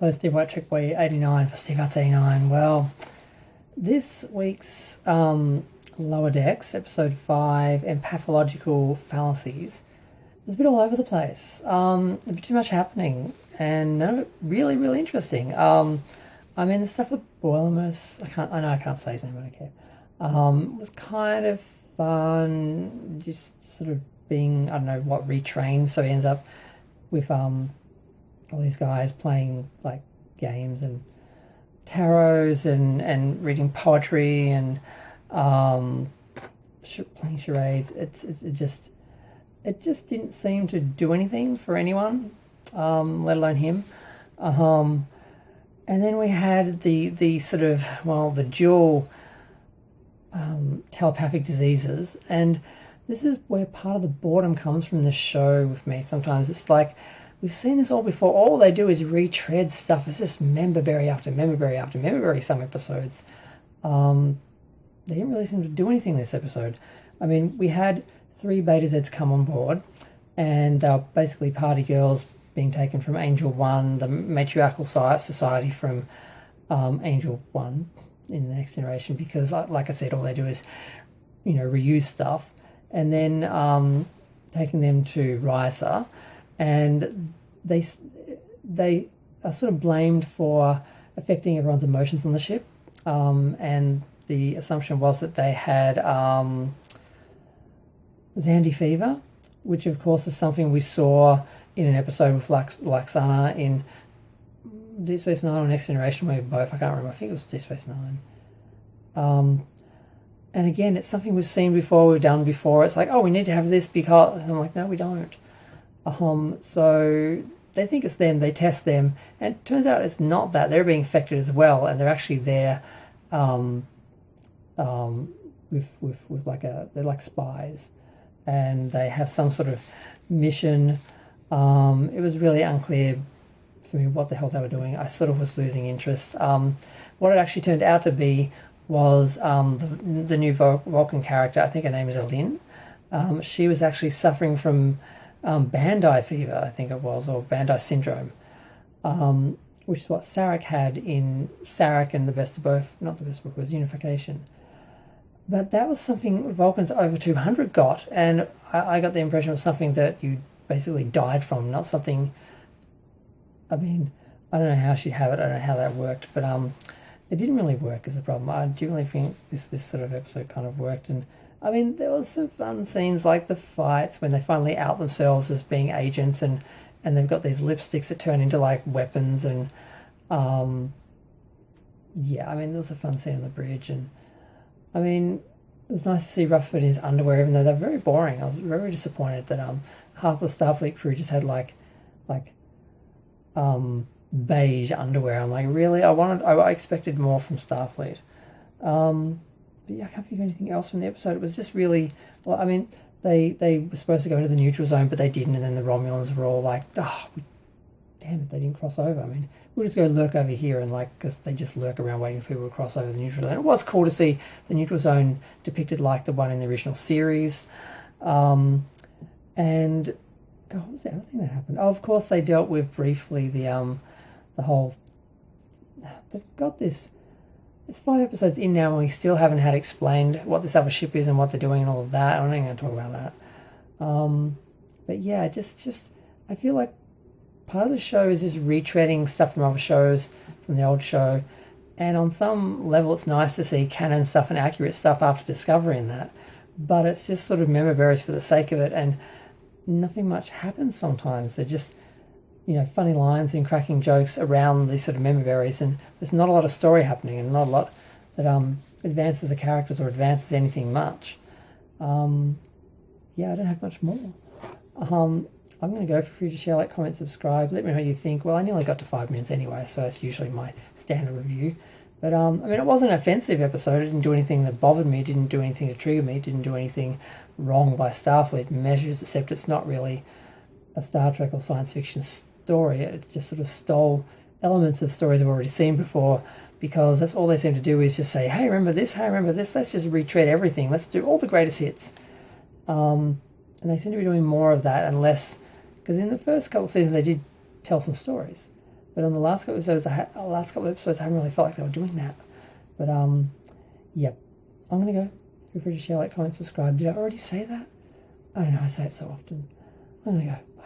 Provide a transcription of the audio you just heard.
Hello, Steve White, Trick Boy 89 for Steve Arts 89. Well, this week's Lower Decks, episode 5, Empathalogical Fallacies, is a bit all over the place. A bit too much happening, and none of it really, really interesting. The stuff with Boilermus, I know I can't say his name, but I don't care. Was kind of fun, just sort of being, retrained, so he ends up with all these guys playing like games and tarots and reading poetry and playing charades. It just didn't seem to do anything for anyone, let alone him. And then we had the sort of the dual telepathic diseases, and this is where part of the boredom comes from the show with me. Sometimes it's like, we've seen this all before. All they do is retread stuff. It's just memberberry after memberberry after memberberry, some episodes. They didn't really seem to do anything this episode. I mean, we had 3 Beta Zeds come on board, and they were basically party girls being taken from Angel 1, the matriarchal society from Angel 1 in the Next Generation, because, like I said, all they do is, reuse stuff, and then taking them to Risa. And they are sort of blamed for affecting everyone's emotions on the ship. And the assumption was that they had Xandy fever, which of course is something we saw in an episode with Laxana in Deep Space Nine or Next Generation, maybe both, I can't remember, I think it was Deep Space Nine. And again, it's something we've seen before, we've done before. It's like, oh, we need to have this because... I'm like, no, we don't. So they think it's them, they test them, and it turns out it's not that. They're being affected as well, and they're actually there with they're like spies, and they have some sort of mission. It was really unclear for me what the hell they were doing. I sort of was losing interest. What it actually turned out to be was the new Vulcan character. I think her name is Alin. She was actually suffering from Bandai fever, I think it was, or Bandai syndrome, which is what Sarek had in Sarek and the Best of Both, not the Best of Both, it was Unification. But that was something Vulcans over 200 got, and I got the impression it was something that you basically died from, not something, I don't know how she'd have it, I don't know how that worked, but it didn't really work as a problem. I do really think this sort of episode kind of worked, and there was some fun scenes like the fights when they finally out themselves as being agents, and they've got these lipsticks that turn into like weapons, and there was a fun scene on the bridge, and it was nice to see Rutherford in his underwear, even though they're very boring. I was very disappointed that half the Starfleet crew just had like beige underwear. I'm like, really? I expected more from Starfleet. But yeah, I can't think of anything else from the episode. It was just really... they were supposed to go into the neutral zone, but they didn't, and then the Romulans were all like, damn it, they didn't cross over. We'll just go lurk over here, and because they just lurk around waiting for people to cross over the neutral zone. It was cool to see the neutral zone depicted like the one in the original series. And... God, what was the other thing that happened? Oh, of course, they dealt with briefly the whole... They've got this... It's 5 episodes in now, and we still haven't had explained what this other ship is and what they're doing and all of that. I'm not even going to talk about that. But yeah, just I feel like part of the show is just retreading stuff from other shows, from the old show, and on some level it's nice to see canon stuff and accurate stuff after discovering that. But it's just sort of memorabilia for the sake of it, and nothing much happens sometimes. They're just... funny lines and cracking jokes around these sort of memorabilia, and there's not a lot of story happening, and not a lot that advances the characters or advances anything much. I don't have much more. I'm going to go for free to share, like, comment, subscribe. Let me know what you think. Well, I nearly got to 5 minutes anyway, so that's usually my standard review. But, it wasn't an offensive episode. It didn't do anything that bothered me. It didn't do anything to trigger me. It didn't do anything wrong by Starfleet measures, except it's not really a Star Trek or science fiction story. It just sort of stole elements of stories I've already seen before, because that's all they seem to do is just say, hey, remember this, let's just retread everything, let's do all the greatest hits. And they seem to be doing more of that and less, because in the first couple of seasons they did tell some stories. But on the last couple of episodes, I haven't really felt like they were doing that. But yep, I'm gonna go. Feel free to share, like, comment, subscribe. Did I already say that? I don't know. I say it so often. I'm gonna go.